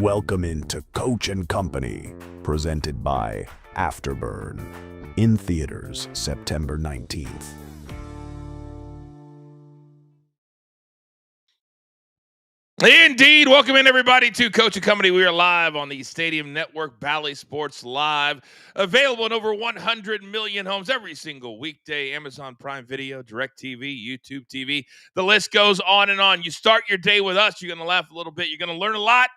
Welcome into Coach and Company, presented by Afterburn, in theaters September 19th. Indeed. Welcome in, everybody, to Coach and Company. We are live on the Stadium Network, Bally Sports Live, available in over 100 million homes every single weekday. Amazon Prime Video, DirecTV, YouTube TV. The list goes on and on. You start your day with us. You're going to laugh a little bit. You're going to learn a lot.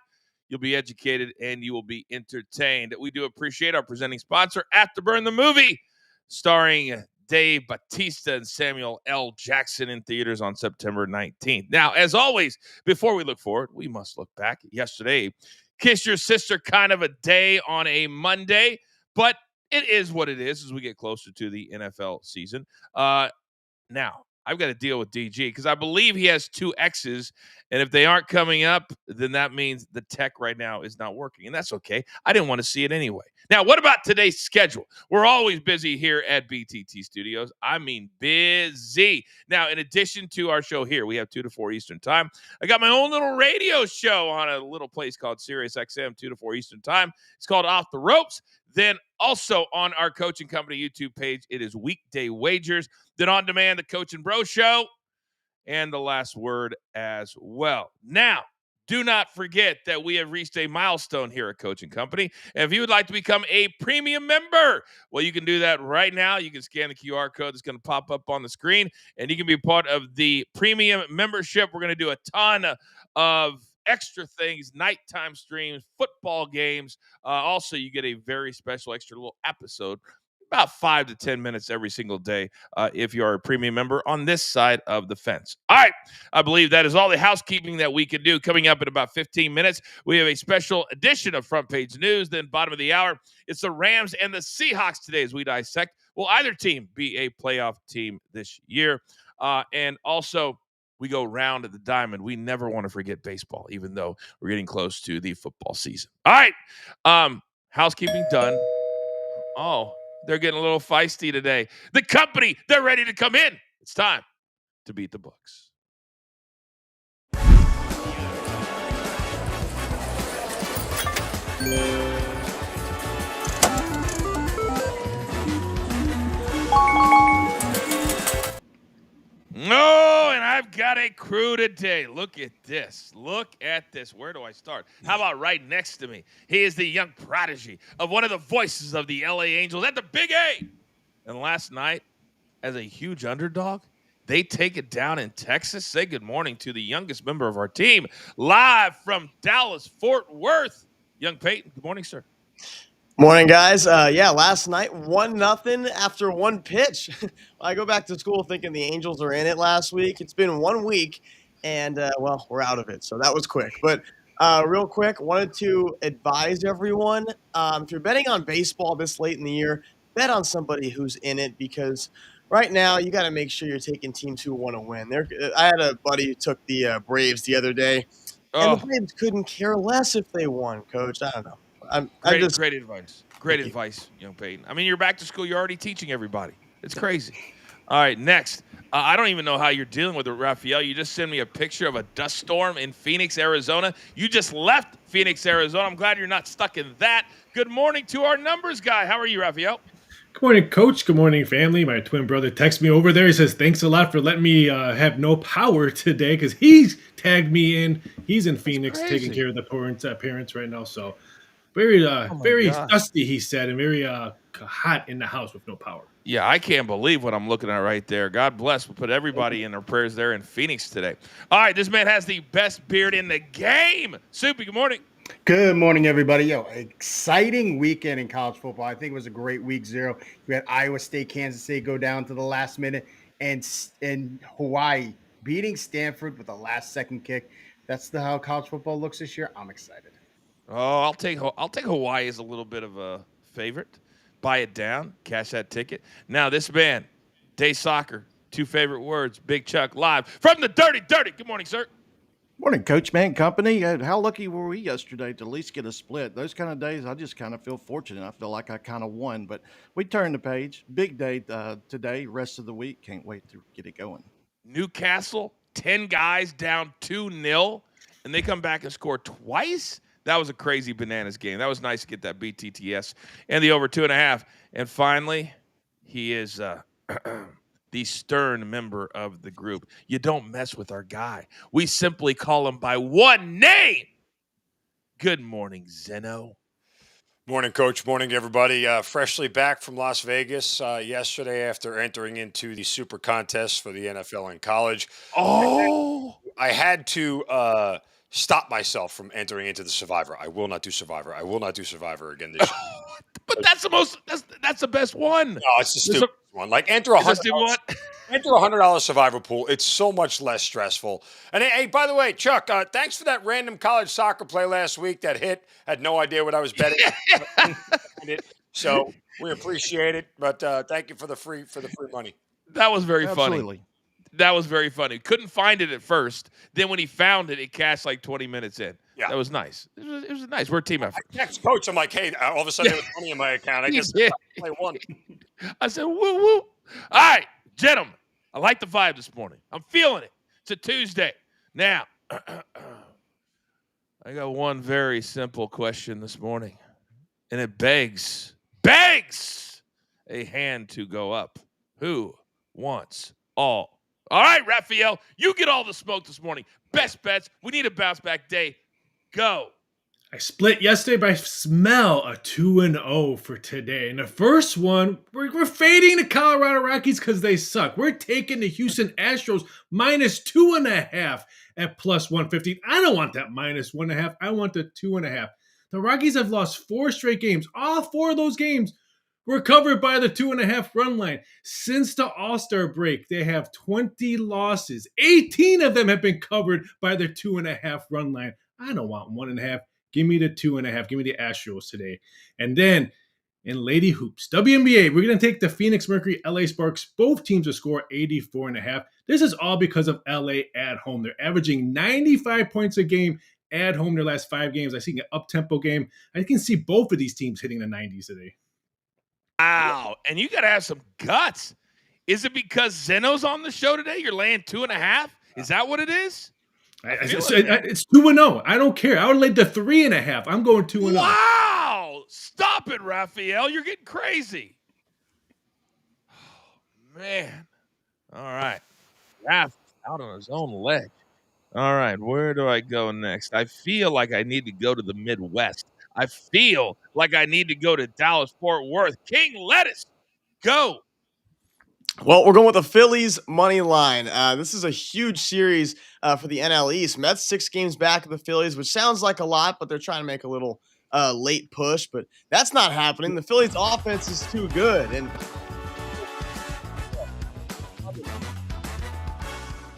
You'll be educated, and you will be entertained. We do appreciate our presenting sponsor, Afterburn the movie, starring Dave Bautista and Samuel L. Jackson, in theaters on September 19th. Now, as always, before we look forward, we must look back. Yesterday, kiss your sister kind of a day on a Monday, but it is what it is as we get closer to the NFL season. Now, I've got to deal with DG because I believe he has two X's, and if they aren't coming up, then that means the tech right now is not working, and that's okay. I didn't want to see it anyway. Now, what about today's schedule? We're always busy here at BTT Studios. I mean, busy. Now, in addition to our show here, we have 2 to 4 Eastern Time. I got my own little radio show on a little place called Sirius XM, 2 to 4 Eastern Time. It's called Off the Ropes. Then also on our Coach and Company YouTube page, it is Weekday Wagers. Then on demand, the Coach and Bro Show, and the Last Word as well. Now, do not forget that we have reached a milestone here at Coach and Company. And if you would like to become a premium member, well, you can do that right now. You can scan the QR code that's going to pop up on the screen, and you can be part of the premium membership. We're going to do a ton of extra things, nighttime streams, football games. Also, you get a very special extra little episode, about 5 to 10 minutes every single day if you are a premium member on this side of the fence. All right, I believe that is all the housekeeping that we can do. Coming up in about 15 minutes, we have a special edition of Front Page News. Then bottom of the hour, it's the Rams and the Seahawks today as we dissect. Will either team be a playoff team this year? And also, we go round at the diamond. We never want to forget baseball, even though we're getting close to the football season. All right, housekeeping done. Oh, they're getting a little feisty today. The company, they're ready to come in. It's time to beat the books. No, and I've got a crew today. Look at this. Look at this. Where do I start? How about right next to me? He is the young prodigy of one of the voices of the LA Angels at the Big A. And last night, as a huge underdog, they take it down in Texas. Say good morning to the youngest member of our team, live from Dallas, Fort Worth. Young Peyton, good morning, sir. Morning, guys. Last night, 1-0 after one pitch. I go back to school thinking the Angels are in it last week. It's been 1 week, and, we're out of it. So that was quick. But real quick, wanted to advise everyone, if you're betting on baseball this late in the year, bet on somebody who's in it because right now you got to make sure you're taking teams who want to win. I had a buddy who took the Braves the other day, and the Braves couldn't care less if they won, Coach. I don't know. Great advice. Great advice, young Peyton. I mean, you're back to school. You're already teaching everybody. It's crazy. All right, next. I don't even know how you're dealing with it, Raphael. You just sent me a picture of a dust storm in Phoenix, Arizona. You just left Phoenix, Arizona. I'm glad you're not stuck in that. Good morning to our numbers guy. How are you, Raphael? Good morning, Coach. Good morning, family. My twin brother texts me over there. He says, thanks a lot for letting me have no power today because he's tagged me in. He's in Phoenix taking care of the parents right now. So very dusty, he said, and very hot in the house with no power. Yeah, I can't believe what I'm looking at right there. God bless. We'll put everybody in our prayers there in Phoenix today. All right, this man has the best beard in the game. Soupy, good morning. Good morning, everybody. Exciting weekend in college football. I think it was a great week 0. We had Iowa State, Kansas State go down to the last minute, and Hawaii beating Stanford with a last-second kick. That's how college football looks this year. I'm excited. Oh, I'll take Hawaii as a little bit of a favorite. Buy it down, cash that ticket. Now, this man, Day Soccer, 2 favorite words, Big Chuck, live from the Dirty. Good morning, sir. Morning, Coachman Company. How lucky were we yesterday to at least get a split? Those kind of days, I just kind of feel fortunate. I feel like I kind of won, but we turned the page. Big day today, rest of the week. Can't wait to get it going. Newcastle, 10 guys down 2-0, and they come back and score twice? That was a crazy bananas game. That was nice to get that BTTS and the over 2.5. And finally, he is the stern member of the group. You don't mess with our guy. We simply call him by one name. Good morning, Zeno. Morning, Coach. Morning, everybody. Freshly back from Las Vegas yesterday after entering into the super contest for the NFL and college. Oh, I had to stop myself from entering into the Survivor. I will not do Survivor. I will not do Survivor again this year. but that's the best one. No, it's the stupid one. Like enter a $100 Survivor pool. It's so much less stressful. And hey, by the way, Chuck, thanks for that random college soccer play last week that hit. Had no idea what I was betting. So we appreciate it. But thank you for the free money. That was very Absolutely. funny. That was very funny. Couldn't find it at first. Then when he found it, it cashed like 20 minutes in. Yeah. That was nice. It was nice. We're a team effort. I text Coach. I'm like, hey, all of a sudden there was money in my account. I guess I play one. I said, woo, woo. All right, gentlemen. I like the vibe this morning. I'm feeling it. It's a Tuesday. Now, I got one very simple question this morning, and it begs a hand to go up. Who wants all? All right, Raphael, you get all the smoke this morning. Best bets. We need a bounce back day. Go. I split yesterday, but I smell a 2-0 for today. And the first one, we're fading the Colorado Rockies because they suck. We're taking the Houston Astros minus 2.5 at plus 115. I don't want that minus 1.5. I want the 2.5. The Rockies have lost 4 straight games. All 4 of those games were covered by the 2.5 run line. Since the All-Star break, they have 20 losses. 18 of them have been covered by the 2.5 run line. I don't want 1.5. Give me the 2.5. Give me the Astros today. And then in Lady Hoops, WNBA, we're going to take the Phoenix Mercury, LA Sparks. Both teams to score 84.5. This is all because of LA at home. They're averaging 95 points a game at home their last 5 games. I see an up-tempo game. I can see both of these teams hitting the 90s today. Wow. And you got to have some guts. Is it because Zeno's on the show today? You're laying 2.5? Is that what it is? It's 2-0. I don't care. I would lay the 3.5. I'm going 2-0. Wow. Stop it, Raphael. You're getting crazy. Oh, man. All right. Raph out on his own ledge. All right. Where do I go next? I feel like I need to go to the Midwest. I feel like I need to go to Dallas-Fort Worth. King Lettuce, go. Well, we're going with the Phillies money line. This is a huge series for the NL East. Mets 6 games back of the Phillies, which sounds like a lot, but they're trying to make a little late push. But that's not happening. The Phillies offense is too good. And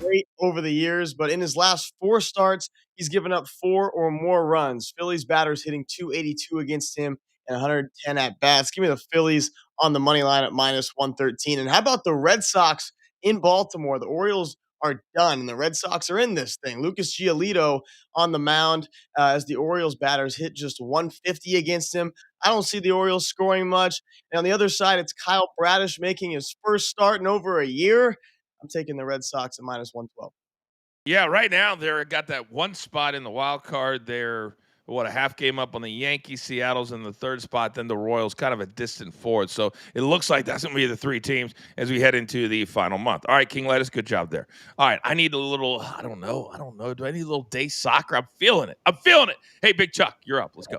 great over the years, but in his last 4 starts, he's given up 4 or more runs. Phillies batters hitting 282 against him and 110 at bats. Give me the Phillies on the money line at minus 113. And how about the Red Sox in Baltimore? The Orioles are done, and the Red Sox are in this thing. Lucas Giolito on the mound as the Orioles batters hit just 150 against him. I don't see the Orioles scoring much. And on the other side, it's Kyle Bradish making his first start in over a year. I'm taking the Red Sox at minus 112. Yeah, right now they're got that one spot in the wild card. They're a half game up on the Yankees. Seattle's in the 3rd spot. Then the Royals kind of a distant fourth. So it looks like that's going to be the 3 teams as we head into the final month. All right, King Lettuce, good job there. All right, I need a little, I don't know. Do I need a little day soccer? I'm feeling it. Hey, Big Chuck, you're up. Let's go.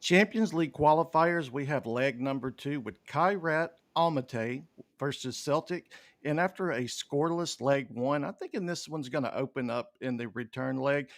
Champions League qualifiers, we have leg number 2 with Kairat Almaty versus Celtic. And after a scoreless leg 1, I think this one's going to open up in the return leg.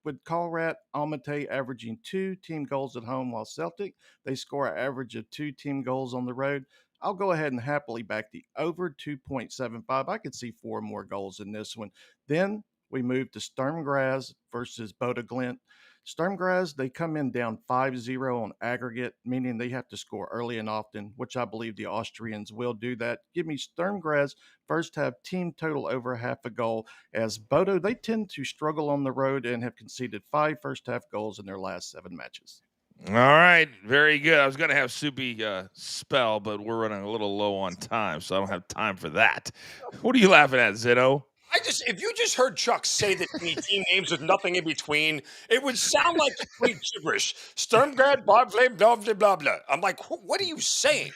With Kairat Almaty averaging 2 team goals at home, while Celtic, they score an average of 2 team goals on the road. I'll go ahead and happily back the over 2.75. I could see 4 more goals in this one. Then we move to Sturm Graz versus Boda Glimt. Sturm Graz, they come in down 5-0 on aggregate, meaning they have to score early and often, which I believe the Austrians will do that. Give me Sturm Graz first half team total over half a goal, as Bodo, they tend to struggle on the road and have conceded 5 first half goals in their last 7 matches. All right, very good. I was going to have Soupy spell, but we're running a little low on time, so I don't have time for that. What are you laughing at, Zeno? If you just heard Chuck say the team names with nothing in between, it would sound like complete gibberish. Sturmgrad, Bob Flame, blah, blah, blah, blah. I'm like, what are you saying?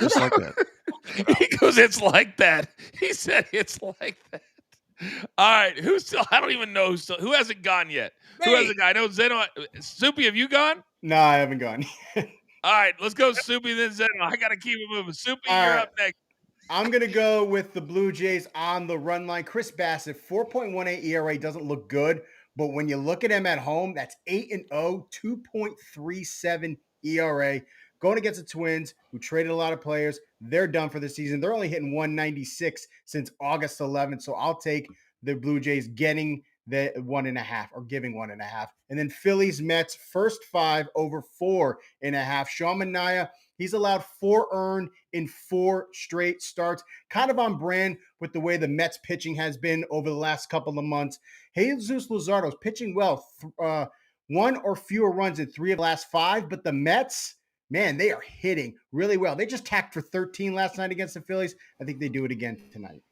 Just like that. He goes, it's like that. He said it's like that. All right, who's still? I don't even know who hasn't gone yet. Me. Who hasn't gone? I know Zeno. Soupy, have you gone? No, I haven't gone. All right, let's go Soupy, then Zeno. I got to keep it moving. Soupy, you're up next. I'm going to go with the Blue Jays on the run line. Chris Bassett, 4.18 ERA doesn't look good, but when you look at him at home, that's 8-0, 2.37 ERA. Going against the Twins, who traded a lot of players, they're done for the season. They're only hitting 196 since August 11th, so I'll take the Blue Jays getting the 1.5 or giving 1.5. And then Phillies, Mets, first 5 over 4.5. Sean Manaea, he's allowed 4 earned in 4 straight starts, kind of on brand with the way the Mets pitching has been over the last couple of months. Jesus Luzardo's pitching well, 1 or fewer runs in 3 of the last 5, but the Mets, man, they are hitting really well. They just tacked for 13 last night against the Phillies. I think they do it again tonight.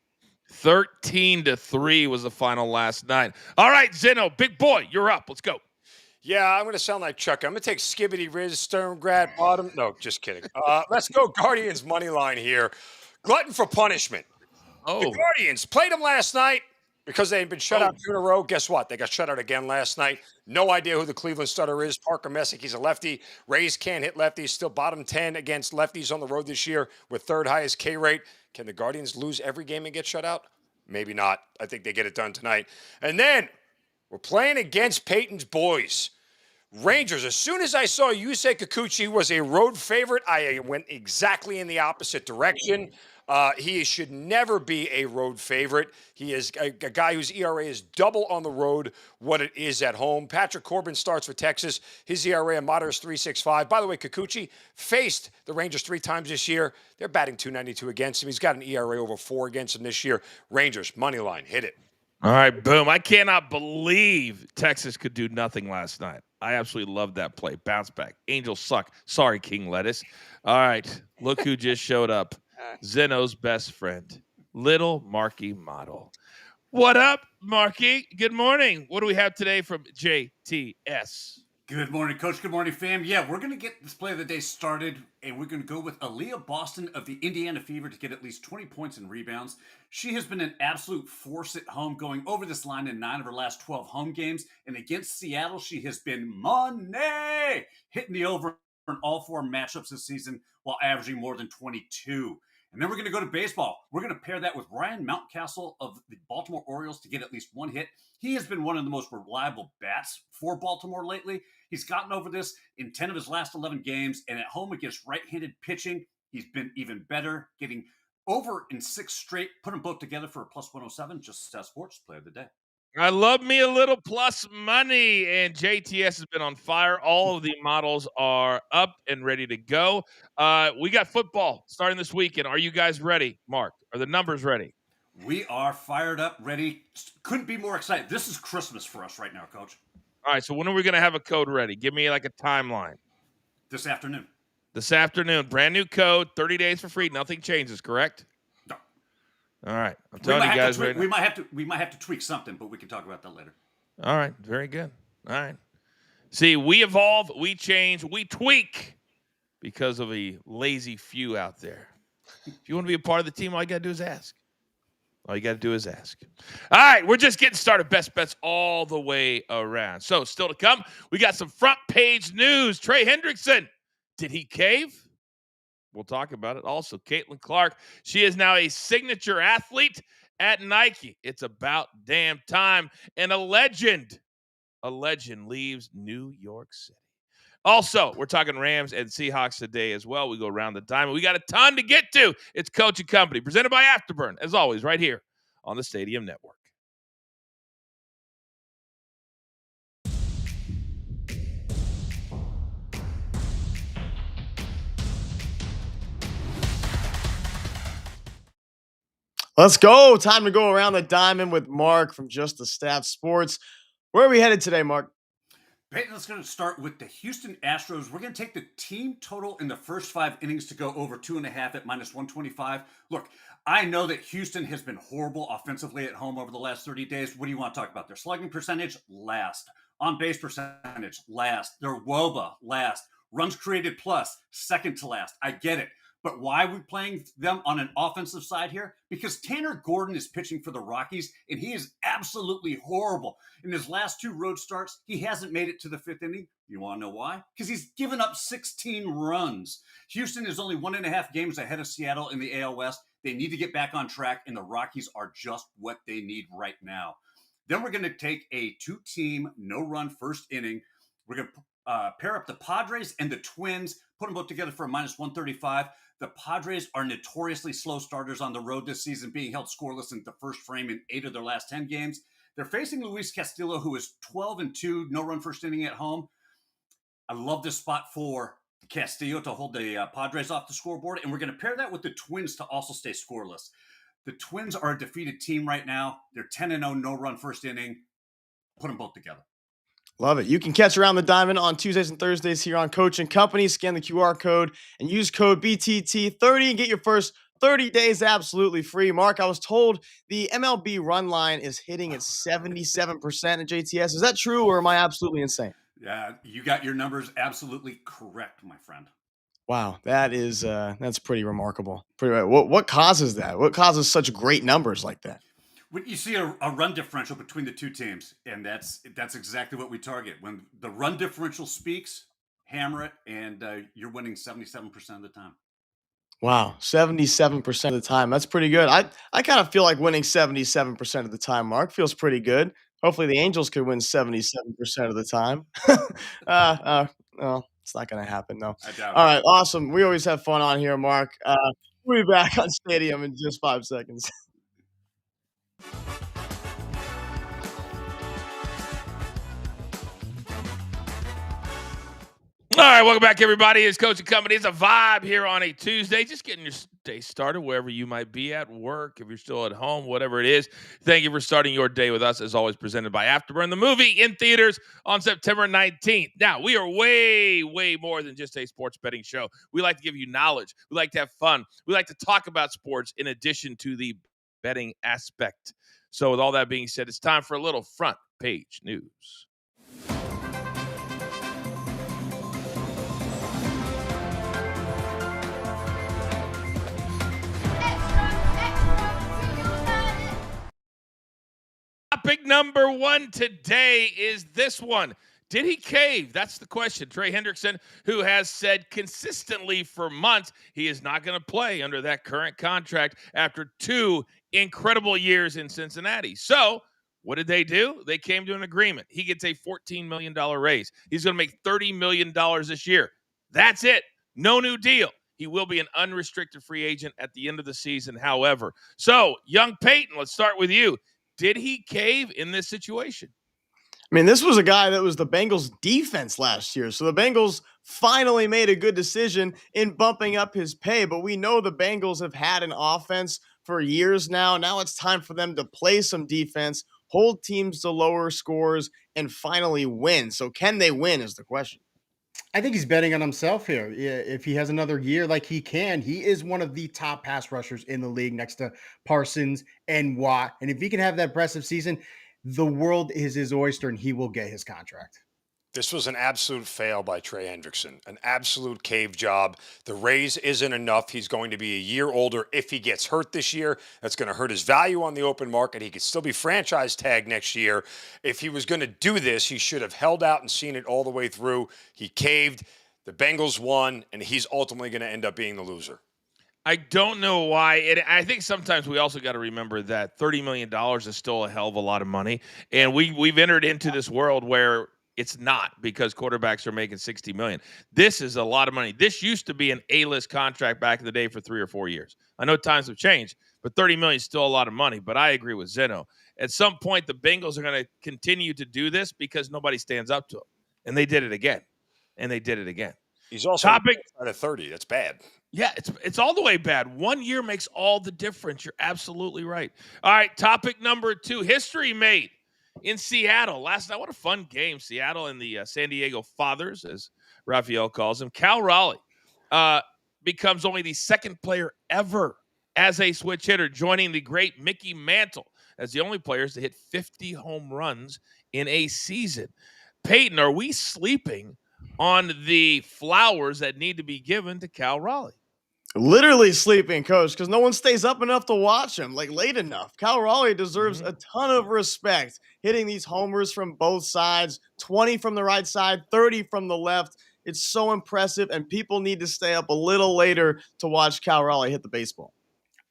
13-3 was the final last night. All right, Zeno, big boy, you're up. Let's go. Yeah, I'm going to sound like Chuck. I'm going to take Skibbity Riz, Sturmgrad, bottom. No, just kidding. Let's go Guardians money line here. Glutton for punishment. The Guardians played them last night because they had been shut out 2 in a row. Guess what? They got shut out again last night. No idea who the Cleveland starter is. Parker Messick, he's a lefty. Rays can't hit lefties. Still bottom 10 against lefties on the road this year with 3rd highest K rate. Can the Guardians lose every game and get shut out? Maybe not. I think they get it done tonight. And then we're playing against Peyton's boys. Rangers, as soon as I saw Yusei Kikuchi was a road favorite, I went exactly in the opposite direction. He should never be a road favorite. He is a guy whose ERA is double on the road what it is at home. Patrick Corbin starts for Texas. His ERA, a modest 3.65. By the way, Kikuchi faced the Rangers 3 times this year. They're batting 292 against him. He's got an ERA over 4 against him this year. Rangers, money line, hit it. All right, boom. I cannot believe Texas could do nothing last night. I absolutely love that play. Bounce back. Angels suck. Sorry, King Lettuce. All right, look who just showed up. Zeno's best friend, little Marky Model. What up, Marky? Good morning. What do we have today from JTS? Good morning, Coach. Good morning, fam. Yeah, we're going to get this play of the day started, and we're going to go with Aaliyah Boston of the Indiana Fever to get at least 20 points and rebounds. She has been an absolute force at home, going over this line in 9 of her last 12 home games. And against Seattle, she has been money, hitting the over in all 4 matchups this season while averaging more than 22. And then we're going to go to baseball. We're going to pair that with Ryan Mountcastle of the Baltimore Orioles to get at least 1 hit. He has been one of the most reliable bats for Baltimore lately. He's gotten over this in 10 of his last 11 games, and at home against right-handed pitching, he's been even better, getting over in 6 straight. Put them both together for a plus 107. Just Sports Player of the Day. I love me a little plus money, and JTS has been on fire. All of the models are up and ready to go. We got football starting this weekend. Are you guys ready, Mark? Are the numbers ready? We are fired up, ready. Couldn't be more excited. This is Christmas for us right now, Coach. All right, so when are we going to have a code ready? Give me like a timeline. This afternoon. This afternoon. Brand new code, 30 days for free. Nothing changes, correct? No. All right. I'm telling you guys right now. We might have to tweak something, but we can talk about that later. All right. Very good. All right. See, we evolve, we change, we tweak because of a lazy few out there. If you want to be a part of the team, all you got to do is ask. All you got to do is ask. All right, we're just getting started. Best bets all the way around. So still to come, we got some front page news. Trey Hendrickson, did he cave? We'll talk about it. Also, Caitlin Clark, she is now a signature athlete at Nike. It's about damn time. And a legend leaves New York City. Also, we're talking Rams and Seahawks today as well. We go around the time. We got a ton to get to. It's Coach and Company, presented by Afterburn, as always, right here on the Stadium Network. Let's go. Time to go around the diamond with Mark from Just the Stats Sports. Where are we headed today, Mark? Let's going to start with the Houston Astros. We're going to take the team total in the first 5 innings to go over 2.5 at -125. Look, I know that Houston has been horrible offensively at home over the last 30 days. What do you want to talk about? Their slugging percentage, last. On base percentage, last. Their WOBA, last. Runs created plus, second to last. I get it. But why are we playing them on an offensive side here? Because Tanner Gordon is pitching for the Rockies, and he is absolutely horrible. In his last 2 road starts, he hasn't made it to the 5th inning. You want to know why? Because he's given up 16 runs. Houston is only 1.5 games ahead of Seattle in the AL West. They need to get back on track, and the Rockies are just what they need right now. Then we're going to take a 2-team, no-run first inning. We're going to pair up the Padres and the Twins, put them both together for a -135. The Padres are notoriously slow starters on the road this season, being held scoreless in the first frame in 8 of their last 10 games. They're facing Luis Castillo, who is 12-2, no-run first inning at home. I love this spot for Castillo to hold the Padres off the scoreboard, and we're going to pair that with the Twins to also stay scoreless. The Twins are a defeated team right now. They're 10-0, no-run first inning. Put them both together. Love it. You can catch Around the Diamond on Tuesdays and Thursdays here on Coach and Company. Scan the QR code and use code BTT30 and get your first 30 days absolutely free. Mark, I was told the MLB run line is hitting at 77% at JTS. Is that true, or am I absolutely insane? Yeah, you got your numbers absolutely correct, my friend. Wow, that's pretty remarkable. What causes that? What causes such great numbers like that? When you see a run differential between the two teams, and that's exactly what we target. When the run differential speaks, hammer it, and you're winning 77% of the time. Wow, 77% of the time. That's pretty good. I kind of feel like winning 77% of the time, Mark. Feels pretty good. Hopefully the Angels could win 77% of the time. Well, it's not going to happen, though. I doubt All it. right, awesome. We always have fun on here, Mark. We'll be back on Stadium in just 5 seconds. All right, welcome back, everybody. It's Coach and Company. It's a vibe here on a Tuesday. Just getting your day started wherever you might be at work, if you're still at home, whatever it is. Thank you for starting your day with us, as always, presented by Afterburn, the movie in theaters on September 19th. Now, we are way, way more than just a sports betting show. We like to give you knowledge. We like to have fun. We like to talk about sports in addition to the betting aspect. So with all that being said, it's time for a little front page news. Topic number 1 today is this one. Did he cave? That's the question. Trey Hendrickson, who has said consistently for months he is not going to play under that current contract after 2 incredible years in Cincinnati. So what did they do? They came to an agreement. He gets a $14 million raise. He's going to make $30 million this year. That's it. No new deal. He will be an unrestricted free agent at the end of the season, however. So, young Peyton, let's start with you. Did he cave in this situation? I mean, this was a guy that was the Bengals defense last year. So the Bengals finally made a good decision in bumping up his pay. But we know the Bengals have had an offense for years now. Now it's time for them to play some defense, hold teams to lower scores, and finally win. So can they win is the question. I think he's betting on himself here. If he has another year like he can, he is one of the top pass rushers in the league next to Parsons and Watt. And if he can have that impressive season, the world is his oyster and he will get his contract. This was an absolute fail by Trey Hendrickson, an absolute cave job. The raise isn't enough. He's going to be a year older if he gets hurt this year. That's going to hurt his value on the open market. He could still be franchise tagged next year. If he was going to do this, he should have held out and seen it all the way through. He caved. The Bengals won, and he's ultimately going to end up being the loser. I don't know why. And I think sometimes we also got to remember that $30 million is still a hell of a lot of money. And we've entered into this world where it's not, because quarterbacks are making $60 million. This is a lot of money. This used to be an A-list contract back in the day for 3 or 4 years. I know times have changed, but $30 million is still a lot of money. But I agree with Zeno. At some point, the Bengals are going to continue to do this because nobody stands up to them. And they did it again. He's also at 30. That's bad. Yeah, it's all the way bad. 1 year makes all the difference. You're absolutely right. All right, topic number 2. History made. in Seattle last night. What a fun game. Seattle and the San Diego Fathers, as Raphael calls them. Cal Raleigh becomes only the second player ever as a switch hitter, joining the great Mickey Mantle as the only players to hit 50 home runs in a season. Peyton, are we sleeping on the flowers that need to be given to Cal Raleigh? Literally sleeping, coach, because no one stays up enough to watch him, like late enough. Cal Raleigh deserves a ton of respect, hitting these homers from both sides, 20 from the right side, 30 from the left. It's so impressive, and people need to stay up a little later to watch Cal Raleigh hit the baseball.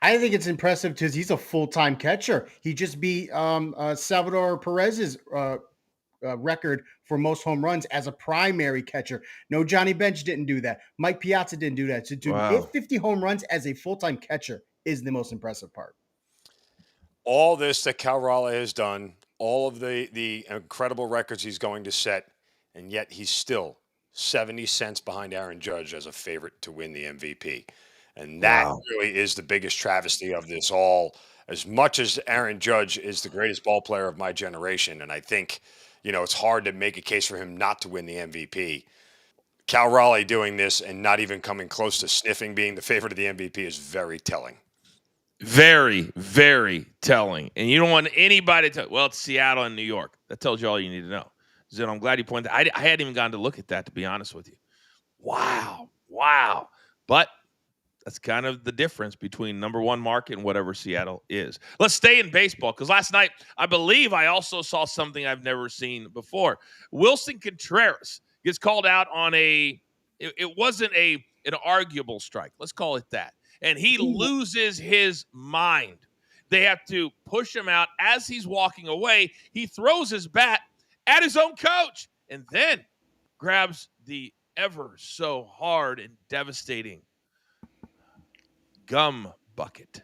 I think it's impressive because he's a full-time catcher. He just beat Salvador Perez's record for most home runs as a primary catcher. No, Johnny Bench didn't do that. Mike Piazza didn't do that. So to hit 50 home runs as a full-time catcher is the most impressive part. All this that Cal Raleigh has done, all of the incredible records he's going to set, and yet he's still 70 cents behind Aaron Judge as a favorite to win the MVP. And that really is the biggest travesty of this all. As much as Aaron Judge is the greatest ball player of my generation, and I think, it's hard to make a case for him not to win the MVP. Cal Raleigh doing this and not even coming close to sniffing being the favorite of the MVP is very telling. Very, very telling. And you don't want anybody to, it's Seattle and New York. That tells you all you need to know. So I'm glad you pointed that. I hadn't even gotten to look at that, to be honest with you. Wow. But that's kind of the difference between number one market and whatever Seattle is. Let's stay in baseball, because last night, I believe I also saw something I've never seen before. Wilson Contreras gets called out on it wasn't an arguable strike. Let's call it that. And he loses his mind. They have to push him out. As he's walking away, he throws his bat at his own coach and then grabs the ever so hard and devastating gum bucket.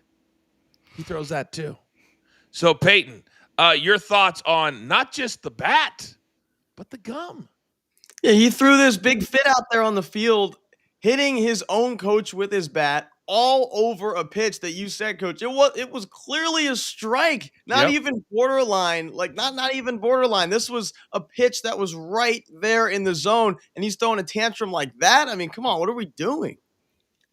He throws that too. So, Peyton, your thoughts on not just the bat, but the gum? Yeah, he threw this big fit out there on the field, hitting his own coach with his bat all over a pitch that you said, Coach. It was clearly a strike, not even borderline, not even borderline. This was a pitch that was right there in the zone, and he's throwing a tantrum like that. I mean, come on, what are we doing?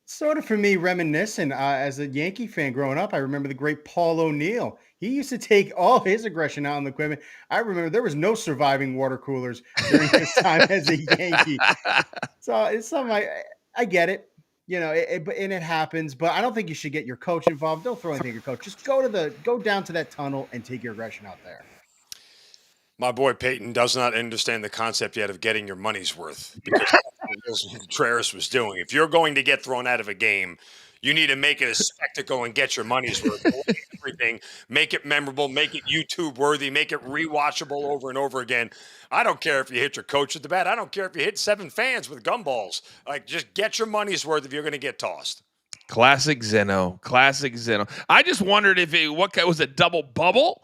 Sort of for me, reminiscent as a Yankee fan growing up, I remember the great Paul O'Neill. He used to take all his aggression out on the equipment. I remember there was no surviving water coolers during his time as a Yankee. So it's something I get it, and it happens. But I don't think you should get your coach involved. Don't throw anything at your coach. Just go down to that tunnel and take your aggression out there. My boy Peyton does not understand the concept yet of getting your money's worth, because that's what Wilson Contreras was doing. If you're going to get thrown out of a game, you need to make it a spectacle and get your money's worth. Everything, make it memorable, make it YouTube worthy, make it rewatchable over and over again. I don't care if you hit your coach with the bat. I don't care if you hit 7 fans with gumballs. Just get your money's worth if you're going to get tossed. Classic Zeno. I just wondered if what was a double bubble?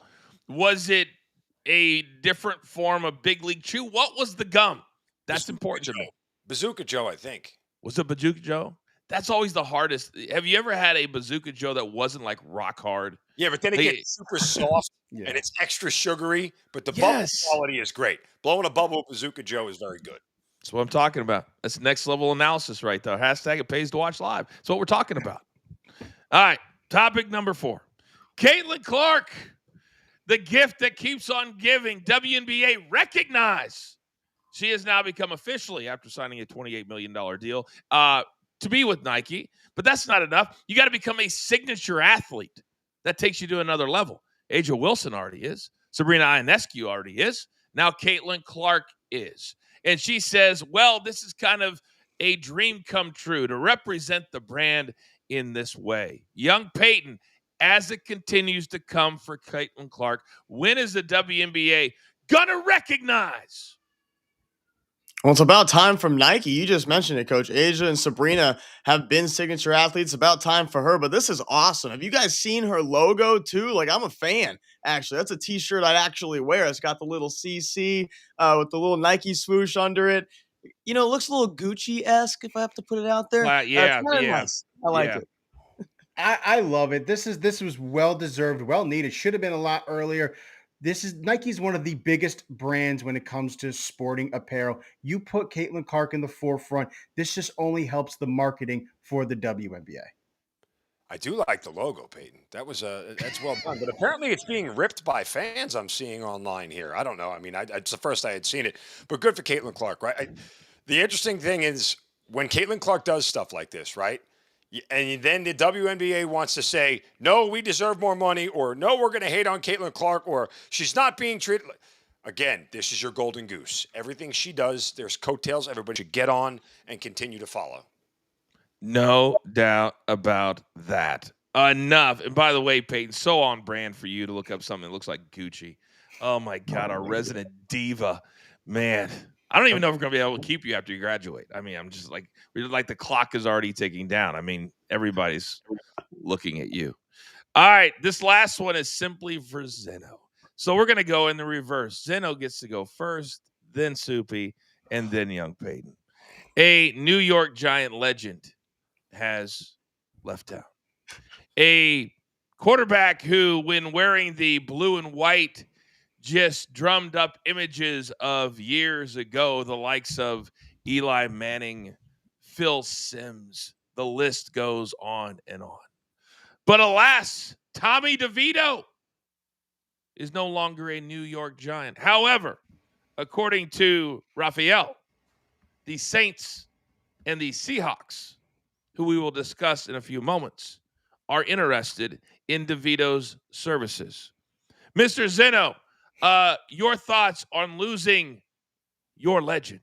Was it a different form of big league chew? What was the gum? That's important to me. Bazooka Joe, I think. Was it Bazooka Joe? That's always the hardest. Have you ever had a Bazooka Joe that wasn't like rock hard? Yeah, but then it gets super soft and it's extra sugary, but the bubble quality is great. Blowing a bubble with Bazooka Joe is very good. That's what I'm talking about. That's next level analysis right there. Hashtag it pays to watch live. That's what we're talking about. All right, topic number 4. Caitlin Clark. The gift that keeps on giving. WNBA recognize she has now become officially, after signing a $28 million deal, to be with Nike. But that's not enough. You got to become a signature athlete. That takes you to another level. Aja Wilson already is. Sabrina Ionescu already is. Now Caitlin Clark is. And she says, this is kind of a dream come true to represent the brand in this way. Young Peyton, as it continues to come for Caitlin Clark, when is the WNBA gonna recognize? Well, it's about time from Nike. You just mentioned it, Coach. Aja and Sabrina have been signature athletes. About time for her, but this is awesome. Have you guys seen her logo too? I'm a fan, actually. That's a t-shirt I'd actually wear. It's got the little CC with the little Nike swoosh under it. It looks a little Gucci-esque, if I have to put it out there. Nice. I like it. I love it. This was well-deserved, well-needed. Should have been a lot earlier. Nike's one of the biggest brands when it comes to sporting apparel. You put Caitlin Clark in the forefront. This just only helps the marketing for the WNBA. I do like the logo, Peyton. That's well done. But apparently, it's being ripped by fans. I'm seeing online here. I don't know. I mean, it's the first I had seen it, but good for Caitlin Clark, right? The interesting thing is when Caitlin Clark does stuff like this, right? And then the WNBA wants to say, no, we deserve more money, or no, we're going to hate on Caitlin Clark, or she's not being treated. Again, this is your golden goose. Everything she does, there's coattails. Everybody should get on and continue to follow. No doubt about that. Enough. And by the way, Peyton, so on brand for you to look up something that looks like Gucci. Oh, my God, our resident diva. Man, I don't even know if we're going to be able to keep you after you graduate. I mean, I'm just like the clock is already ticking down. I mean, everybody's looking at you. All right, this last one is simply for Zeno. So we're going to go in the reverse. Zeno gets to go first, then Soupy, and then young Peyton. A New York Giant legend has left town. A quarterback who, when wearing the blue and white, just drummed up images of years ago, the likes of Eli Manning, Phil Simms. The list goes on and on. But alas, Tommy DeVito is no longer a New York Giant. However, according to Raphael, the Saints and the Seahawks, who we will discuss in a few moments, are interested in DeVito's services. Mr. Zeno, your thoughts on losing your legend?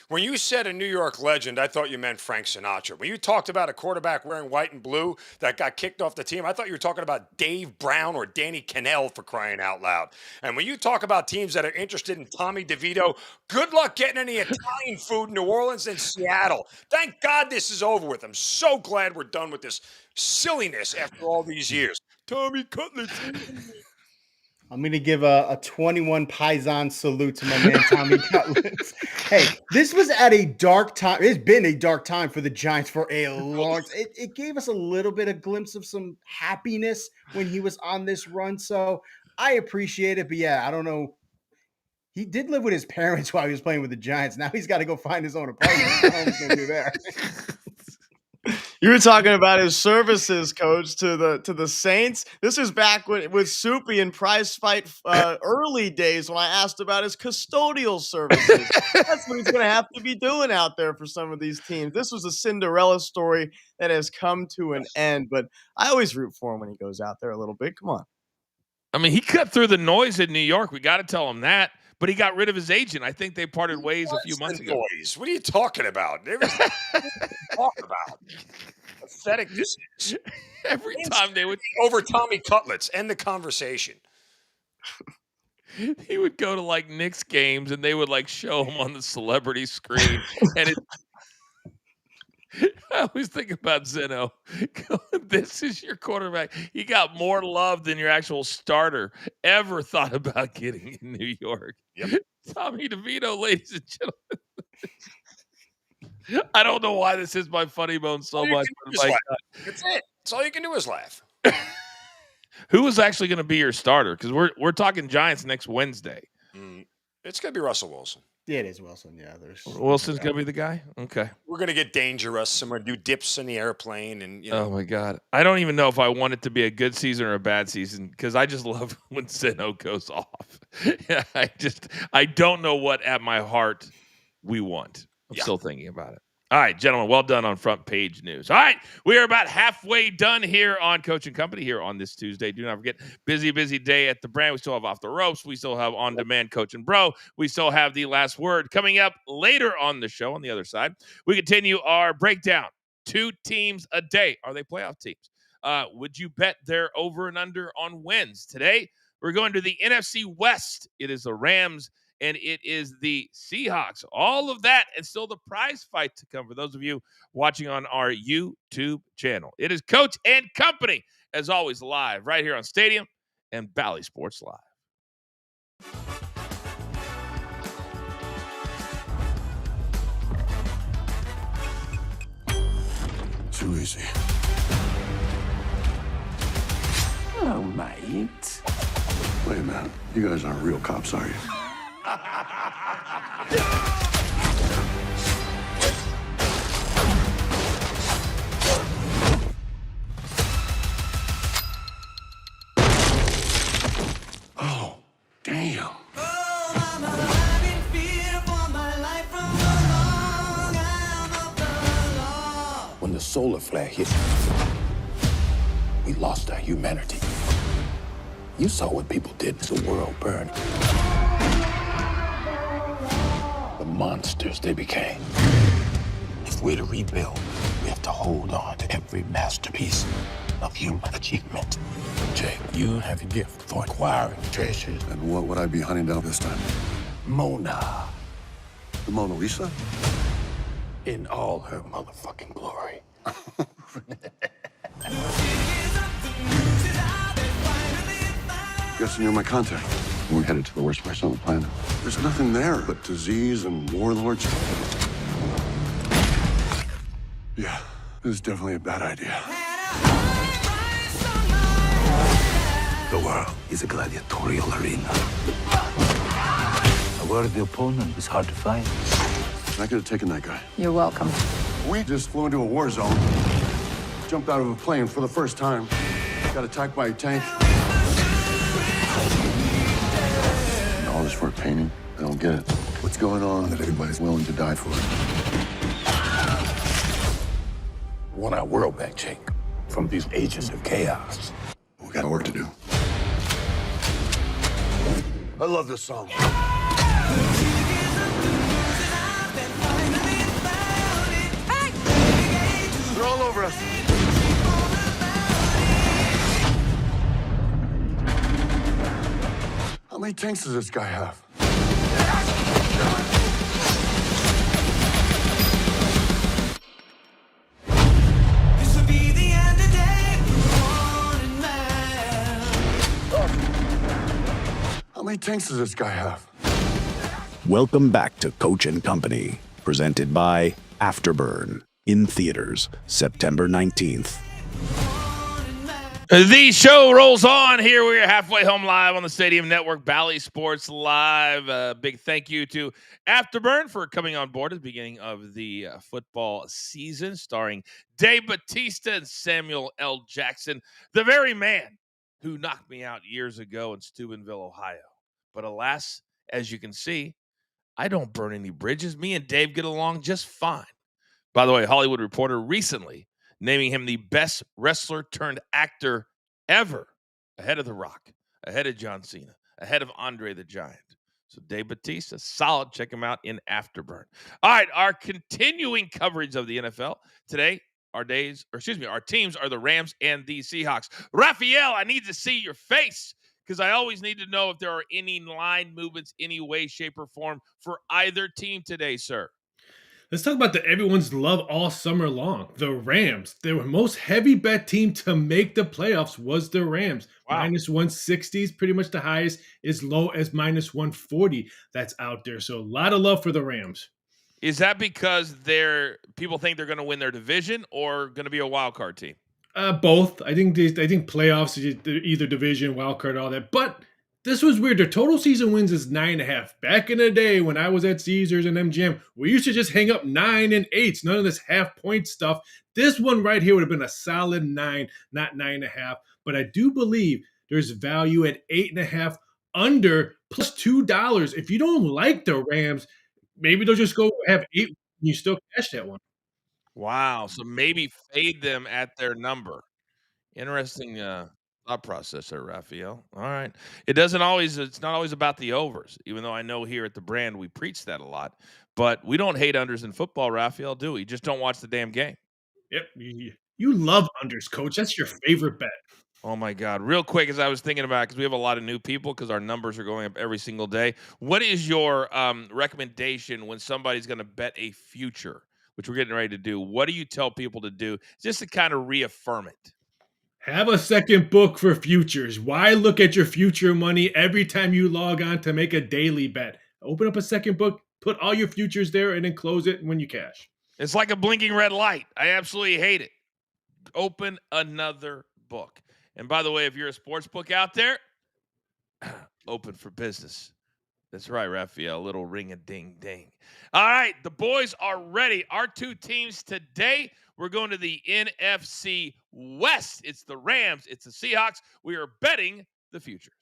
When you said a New York legend, I thought you meant Frank Sinatra. When you talked about a quarterback wearing white and blue that got kicked off the team, I thought you were talking about Dave Brown or Danny Cannell, for crying out loud. And when you talk about teams that are interested in Tommy DeVito, good luck getting any Italian food in New Orleans and Seattle. Thank God this is over with. I'm so glad we're done with this silliness after all these years. Tommy Cutlets. I'm going to give a 21 Paisan salute to my man, Tommy Cutlets. Hey, this was at a dark time. It's been a dark time for the Giants for a long time. It gave us a little bit of glimpse of some happiness when he was on this run. So I appreciate it. But yeah, I don't know. He did live with his parents while he was playing with the Giants. Now he's got to go find his own apartment. I don't know what he's going to do there. You were talking about his services, Coach, to the Saints. This is back with Soupy in Prize Fight early days when I asked about his custodial services. That's what he's going to have to be doing out there for some of these teams. This was a Cinderella story that has come to an end, but I always root for him when he goes out there a little bit. Come on. I mean, he cut through the noise in New York. We got to tell him that. But he got rid of his agent. I think they parted ways a few months ago. Noise? What are you talking about? Talk about pathetic. Every time they would over Tommy Cutlets, end the conversation. He would go to like Knicks games and they would like show him on the celebrity screen, and I always think about Zeno. This is your quarterback. He got more love than your actual starter ever thought about getting in New York. Yep. Tommy DeVito, ladies and gentlemen. I don't know why this is my funny bone so much. That's it. That's all you can do is laugh. Who is actually going to be your starter? Because we're talking Giants next Wednesday. It's going to be Russell Wilson. Yeah, it is Wilson. Yeah, Wilson's going to be the guy? Okay. We're going to get dangerous, and we're going to do dips in the airplane. And Oh, my God. I don't even know if I want it to be a good season or a bad season because I just love when Zeno goes off. I don't know what at my heart we want. I'm still thinking about it. All right, gentlemen, well done on front page news. All right, we are about halfway done here on Coach and Company here on this Tuesday. Do not forget, busy day at the brand. We still have Off the Ropes. We still have On Demand Coach and Bro. We still have The Last Word coming up later on the show on the other side. We continue our breakdown. 2 teams a day. Are they playoff teams? Would you bet they're over and under on wins? Today, we're going to the NFC West. It is the Rams and it is the Seahawks. All of that and still the prize fight to come for those of you watching on our YouTube channel. It is Coach and Company, as always, live right here on Stadium and Bally Sports Live. Too easy. Hello, mate. Wait a minute. You guys aren't real cops, are you? Oh, damn. When the solar flare hit, we lost our humanity. You saw what people did as the world burned. The monsters they became. If we're to rebuild, we have to hold on to every masterpiece of human achievement. Jake, you have a gift for acquiring treasures. And what would I be hunting down this time? Mona, The Mona Lisa? in all her motherfucking glory. Guessing you're my contact. We're headed to the worst place on the planet. There's nothing there but disease and warlords. Yeah, this is definitely a bad idea. The world is a gladiatorial arena. A worthy opponent is hard to find. I could have taken that guy. You're welcome. We just flew into a war zone. Jumped out of a plane for the first time. Got attacked by a tank. And all this for a painting? I don't get it. What's going on that everybody's willing to die for? Want our world back, Jake, from these ages of chaos. We got work to do. I love this song. They're all over us. How many tanks does this guy have? How many tanks does this guy have? Welcome back to Coach and Company, presented by Afterburn, in theaters September 19th. The show rolls on here. We're halfway home live on the Stadium Network, Bally Sports Live. Big thank you to Afterburn for coming on board at the beginning of the football season, starring Dave Bautista and Samuel L. Jackson, the very man who knocked me out years ago in Steubenville, Ohio. But alas, as you can see, I don't burn any bridges. Me and Dave get along just fine. By the way, Hollywood Reporter recently naming him the best wrestler turned actor ever, ahead of The Rock, ahead of John Cena, ahead of Andre the Giant. So Dave Bautista, solid. Check him out in Afterburn. All right, our continuing coverage of the NFL today. Our teams are the Rams and the Seahawks. Raphael, I need to see your face because I always need to know if there are any line movements, any way, shape, or form for either team today, sir. Let's talk about the everyone's love all summer long. The Rams. Their most heavy bet team to make the playoffs was the Rams. Wow. Minus 160 is pretty much the highest. As low as minus 140 that's out there. So a lot of love for the Rams. Is that because people think they're going to win their division or going to be a wild card team? Both. I think playoffs, either division, wild card, all that. But this was weird. Their total season wins is 9.5. Back in the day when I was at Caesars and MGM, we used to just hang up 9 and 8s. None of this half-point stuff. This one right here would have been a solid 9, not 9.5. But I do believe there's value at 8.5 under plus $2. If you don't like the Rams, maybe they'll just go have 8 and you still cash that one. Wow. So maybe fade them at their number. Interesting thought process there, Raphael. All right. It's not always about the overs, even though I know here at the brand we preach that a lot. But we don't hate unders in football, Raphael, do we? Just don't watch the damn game. Yep. You love unders, Coach. That's your favorite bet. Oh, my God. Real quick, as I was thinking about it, because we have a lot of new people because our numbers are going up every single day. What is your recommendation when somebody's going to bet a future, which we're getting ready to do? What do you tell people to do just to kind of reaffirm it? Have a second book for futures. Why look at your future money every time you log on to make a daily bet? Open up a second book, put all your futures there, and then close it when you cash. It's like a blinking red light. I absolutely hate it. Open another book. And by the way, if you're a sports book out there, open for business. That's right, Raphael. A little ring-a-ding-ding. All right, the boys are ready. Our two teams today, we're going to the NFC West. It's the Rams. It's the Seahawks. We are betting the futures.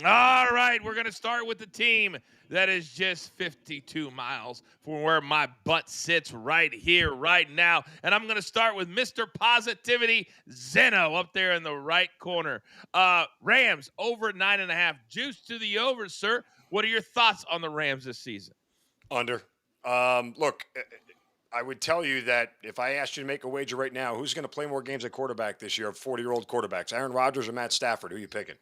All right, we're going to start with the team that is just 52 miles from where my butt sits right here, right now. And I'm going to start with Mr. Positivity, Zeno, up there in the right corner. Rams, over 9.5. Juice to the over, sir. What are your thoughts on the Rams this season? Under. Look, I would tell you that if I asked you to make a wager right now, who's going to play more games at quarterback this year of 40-year-old quarterbacks, Aaron Rodgers or Matt Stafford? Who are you picking?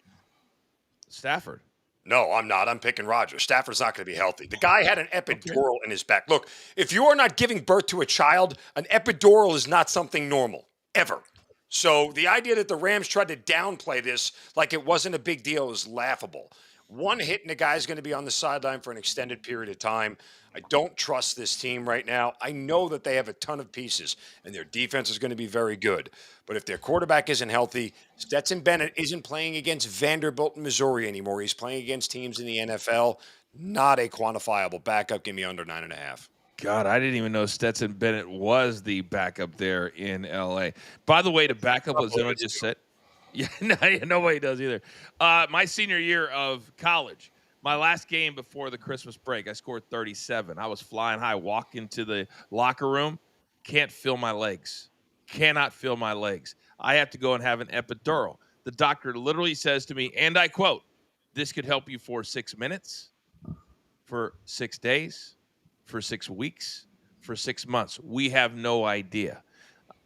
Stafford. No, I'm not. I'm picking Rodgers. Stafford's not going to be healthy. The guy had an epidural in his back. Look, if you are not giving birth to a child, an epidural is not something normal, ever. So the idea that the Rams tried to downplay this like it wasn't a big deal is laughable. One hit and the guy's going to be on the sideline for an extended period of time. I don't trust this team right now. I know that they have a ton of pieces and their defense is going to be very good. But if their quarterback isn't healthy, Stetson Bennett isn't playing against Vanderbilt and Missouri anymore. He's playing against teams in the NFL. Not a quantifiable backup. Give me under 9.5. God, I didn't even know Stetson Bennett was the backup there in L.A. By the way, to back up what Zeno just said, yeah, nobody does either. My senior year of college, my last game before the Christmas break, I scored 37. I was flying high, walk into the locker room, can't feel my legs. Cannot feel my legs. I have to go and have an epidural. The doctor literally says to me, and I quote, "This could help you for 6 minutes, for 6 days, for 6 weeks, for 6 months. We have no idea."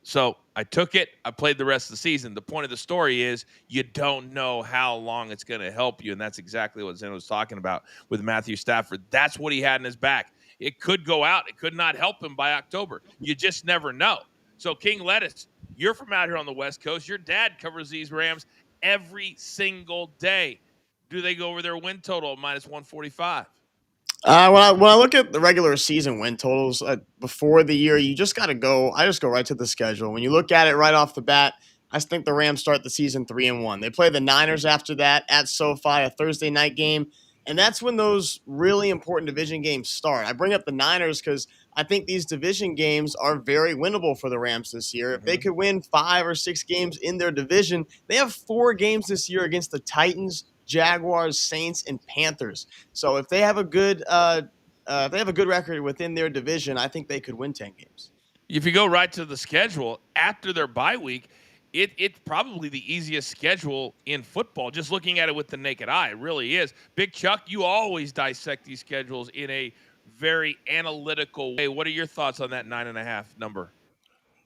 So I took it. I played the rest of the season. The point of the story is you don't know how long it's going to help you, and that's exactly what Zen was talking about with Matthew Stafford. That's what he had in his back. It could go out. It could not help him by October. You just never know. So, King Lettuce, you're from out here on the West Coast. Your dad covers these Rams every single day. Do they go over their win total at minus 145? When I look at the regular season win totals before the year, you just got to go. I just go right to the schedule. When you look at it right off the bat, I think the Rams start the season 3-1. They play the Niners after that at SoFi, a Thursday night game, and that's when those really important division games start. I bring up the Niners because I think these division games are very winnable for the Rams this year. If they could win 5 or 6 games in their division, they have 4 games this year against the Titans, Jaguars, Saints, and Panthers. So if they have a good record within their division, I think they could win 10 games. If you go right to the schedule after their bye week, it's probably the easiest schedule in football. Just looking at it with the naked eye, it really is. Big Chuck, you always dissect these schedules in a very analytical way. What are your thoughts on that 9.5 number?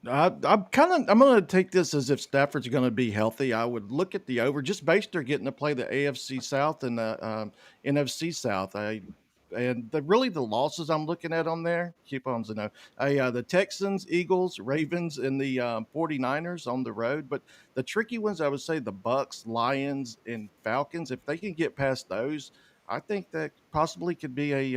I'm going to take this as if Stafford's going to be healthy. I would look at the over just based on getting to play the AFC South and the NFC South. Really the losses I'm looking at on there, keep on to know, the Texans, Eagles, Ravens, and the 49ers on the road. But the tricky ones, I would say the Bucks, Lions, and Falcons. If they can get past those, I think that possibly could be a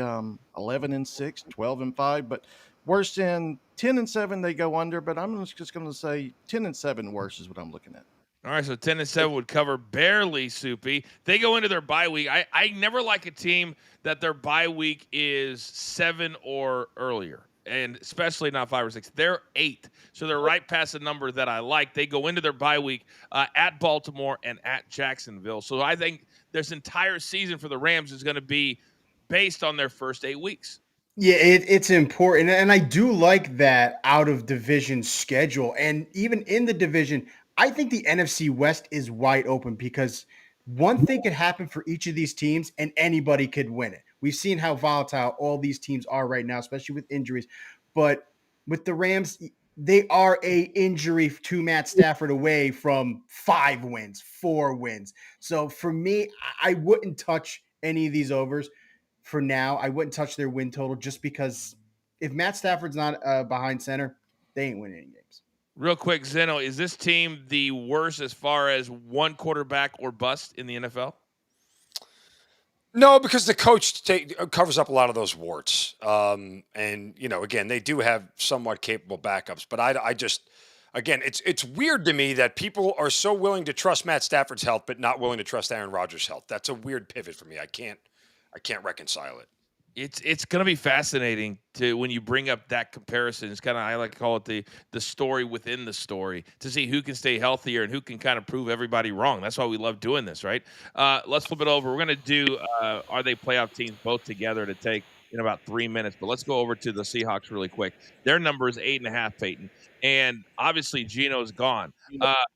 11-6, 12-5. But worse than 10-7, they go under. But I'm just going to say 10-7 worse is what I'm looking at. All right, so 10-7 would cover barely, Soupy. They go into their bye week. I never like a team that their bye week is 7 or earlier, and especially not 5 or 6. They're 8, so they're right past the number that I like. They go into their bye week at Baltimore and at Jacksonville. So I think this entire season for the Rams is going to be based on their first 8 weeks. Yeah, it's important. And I do like that out of division schedule. And even in the division, I think the NFC West is wide open because one thing could happen for each of these teams and anybody could win it. We've seen how volatile all these teams are right now, especially with injuries. But with the Rams, they are a injury to Matt Stafford away from 5 wins, 4 wins. So for me, I wouldn't touch any of these overs. For now, I wouldn't touch their win total just because if Matt Stafford's not behind center, they ain't winning any games. Real quick, Zeno, is this team the worst as far as one quarterback or bust in the NFL? No, because the coach covers up a lot of those warts. And, again, they do have somewhat capable backups. But I just, again, it's weird to me that people are so willing to trust Matt Stafford's health, but not willing to trust Aaron Rodgers' health. That's a weird pivot for me. I can't reconcile it. It's going to be fascinating when you bring up that comparison. It's kind of, I like to call it the story within the story, to see who can stay healthier and who can kind of prove everybody wrong. That's why we love doing this, right? Let's flip it over. We're going to do are they playoff teams both together to take in about 3 minutes. But let's go over to the Seahawks really quick. Their number is 8.5, Peyton. And obviously Geno's gone.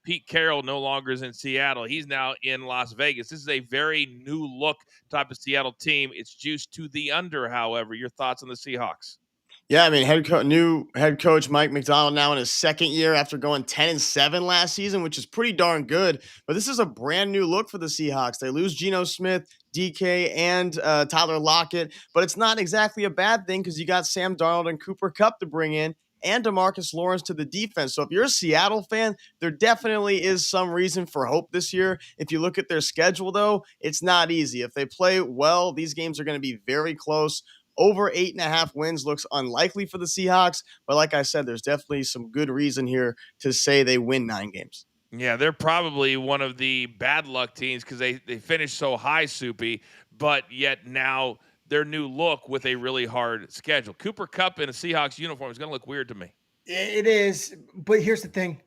Pete Carroll no longer is in Seattle. He's now in Las Vegas. This is a very new look type of Seattle team. It's juiced to the under, however. Your thoughts on the Seahawks? Yeah, I mean, new head coach Mike McDonald now in his second year after going 10-7 last season, which is pretty darn good. But this is a brand new look for the Seahawks. They lose Geno Smith, DK, and Tyler Lockett, but it's not exactly a bad thing because you got Sam Darnold and Cooper Kupp to bring in, and DeMarcus Lawrence to the defense. So if you're a Seattle fan, there definitely is some reason for hope this year. If you look at their schedule, though, it's not easy. If they play well, these games are going to be very close. Over 8.5 wins looks unlikely for the Seahawks, but like I said, there's definitely some good reason here to say they win 9 games. Yeah, they're probably one of the bad luck teams because they finished so high, Soupy, but yet now their new look with a really hard schedule. Cooper Kupp in a Seahawks uniform is going to look weird to me. It is, but here's the thing.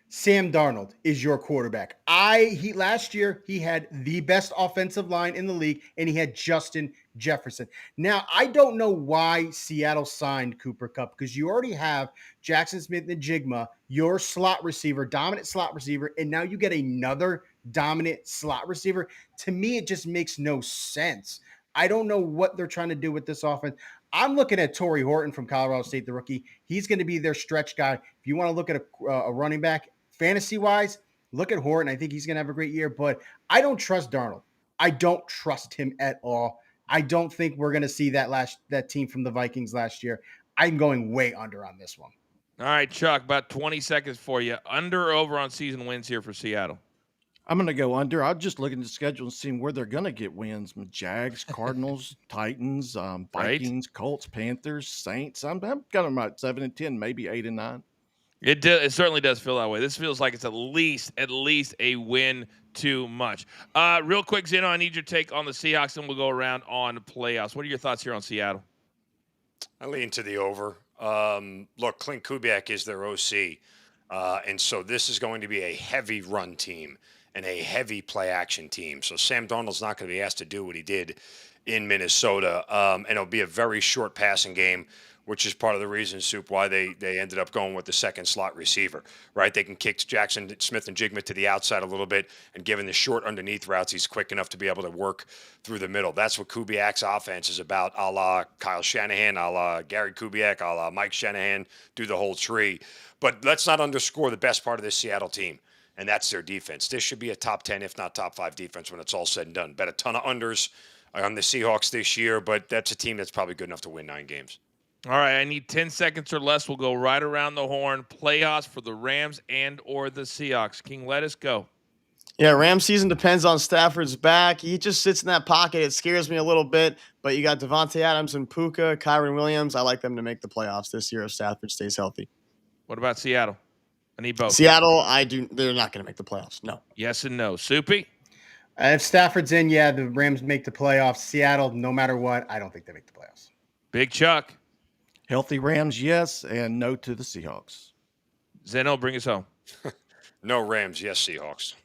Sam Darnold is your quarterback. Last year he had the best offensive line in the league, and he had Justin Jefferson. Now, I don't know why Seattle signed Cooper Kupp, because you already have Jackson Smith-Njigba, your slot receiver, dominant slot receiver, and now you get another dominant slot receiver. To me, it just makes no sense. I don't know what they're trying to do with this offense. I'm looking at Torrey Horton from Colorado State, the rookie. He's going to be their stretch guy. If you want to look at a running back, fantasy-wise, look at Horton. I think he's going to have a great year, but I don't trust Darnold. I don't trust him at all. I don't think we're going to see that team from the Vikings last year. I'm going way under on this one. All right, Chuck, about 20 seconds for you. Under or over on season wins here for Seattle? I'm going to go under. I'll just look at the schedule and see where they're going to get wins. Jags, Cardinals, Titans, Vikings, right. Colts, Panthers, Saints. I've got them at 7-10, maybe 8-9. It certainly does feel that way. This feels like it's at least a win too much. Real quick, Zeno, I need your take on the Seahawks, and we'll go around on playoffs. What are your thoughts here on Seattle? I lean to the over. Look, Clint Kubiak is their OC, and so this is going to be a heavy run team and a heavy play action team. So Sam Darnold's not going to be asked to do what he did in Minnesota, and it'll be a very short passing game, which is part of the reason, Soup, why they ended up going with the second slot receiver, right? They can kick Jackson Smith-Njigba to the outside a little bit, and given the short underneath routes, he's quick enough to be able to work through the middle. That's what Kubiak's offense is about, a la Kyle Shanahan, a la Gary Kubiak, a la Mike Shanahan, do the whole tree. But let's not underscore the best part of this Seattle team, and that's their defense. This should be a top 10, if not top 5 defense when it's all said and done. Bet a ton of unders on the Seahawks this year, but that's a team that's probably good enough to win 9 games. All right, I need 10 seconds or less. We'll go right around the horn. Playoffs for the Rams and or the Seahawks. King, let us go. Yeah, Rams season depends on Stafford's back. He just sits in that pocket. It scares me a little bit, but you got Devontae Adams and Puka, Kyron Williams. I like them to make the playoffs this year if Stafford stays healthy. What about Seattle? I need both. Seattle, they're not going to make the playoffs. No. Yes and no. Soupy? If Stafford's in, yeah, the Rams make the playoffs. Seattle, no matter what, I don't think they make the playoffs. Big Chuck? Healthy Rams, yes, and no to the Seahawks. Zeno, bring us home. No Rams, yes, Seahawks.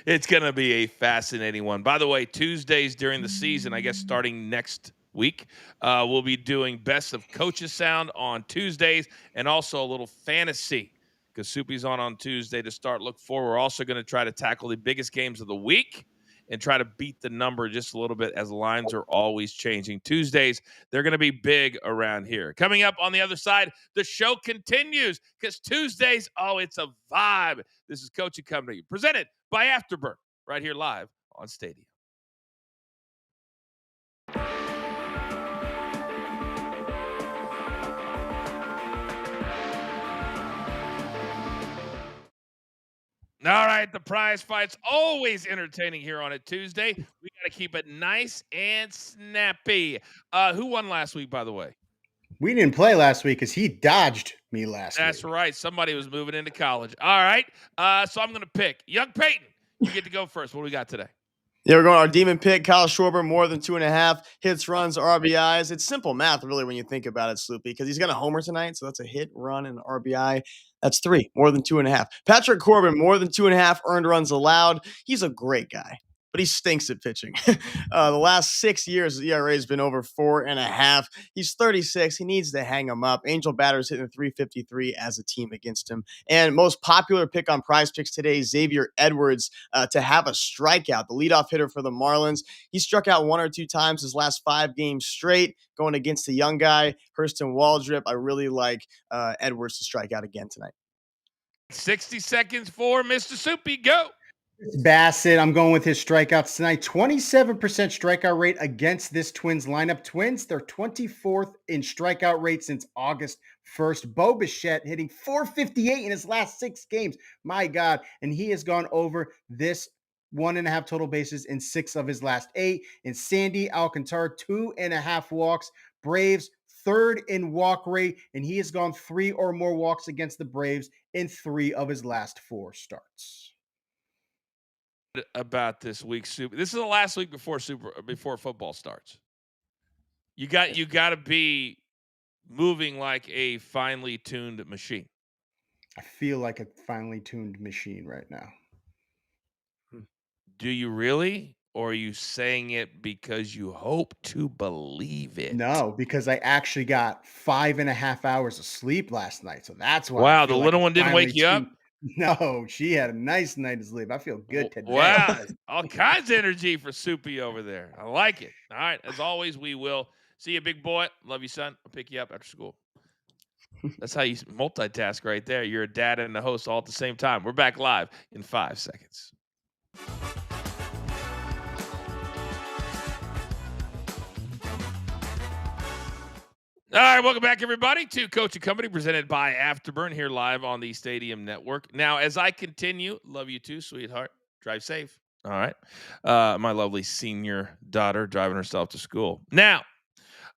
It's going to be a fascinating one. By the way, Tuesdays during the season, I guess starting next week, we'll be doing Best of Coaches Sound on Tuesdays and also a little fantasy because Soupy's on Tuesday to start. Look forward. We're also going to try to tackle the biggest games of the week and try to beat the number just a little bit as lines are always changing. Tuesdays, they're going to be big around here. Coming up on the other side, the show continues because Tuesdays, it's a vibe. This is Coaching Company presented by Afterburn right here live on Stadium. All right, the prize fight's always entertaining here on a Tuesday. We got to keep it nice and snappy. Who won last week, by the way? We didn't play last week because he dodged me last week. That's right. Somebody was moving into college. All right. So I'm going to pick. Young Peyton, you get to go first. What do we got today? Yeah, we're going our demon pick, Kyle Schwarber, more than 2.5 hits, runs, RBIs. It's simple math, really, when you think about it, Sloopy, because he's going to homer tonight. So that's a hit, run, and RBI. That's 3, more than 2.5. Patrick Corbin, more than 2.5 earned runs allowed. He's a great guy, but he stinks at pitching. The last 6 years, his ERA has been over 4.5. He's 36. He needs to hang him up. Angel batters hitting 353 as a team against him. And most popular pick on Prize Picks today, Xavier Edwards, to have a strikeout. The leadoff hitter for the Marlins. He struck out 1 or 2 times his last 5 games straight, going against the young guy, Hurston Waldrip. I really like Edwards to strike out again tonight. 60 seconds for Mr. Soupy. Go. Bassett, I'm going with his strikeouts tonight. 27% strikeout rate against this Twins lineup. Twins, they're 24th in strikeout rate since August 1st. Bo Bichette hitting 458 in his last 6 games. My God. And he has gone over this 1.5 total bases in 6 of his last 8. And Sandy Alcantara, 2.5 walks. Braves, 3rd in walk rate. And he has gone 3 or more walks against the Braves in 3 of his last 4 starts. About this week's Super. This is the last week before football starts. You got to be moving like a finely tuned machine. I feel like a finely tuned machine right now. Do you really? Or are you saying it because you hope to believe it? No, because I actually got 5.5 hours of sleep last night. So that's why. Wow, the little one didn't wake you up? No, she had a nice night of sleep. I feel good today. Wow, all kinds of energy for Soupy over there. I like it. All right, as always, we will see you, big boy. Love you, son. I'll pick you up after school. That's how you multitask right there. You're a dad and a host all at the same time. We're back live in 5 seconds. All right, welcome back, everybody, to Coaching Company, presented by Afterburn, here live on the Stadium Network. Now, as I continue, love you too, sweetheart. Drive safe. All right. My lovely senior daughter driving herself to school. Now,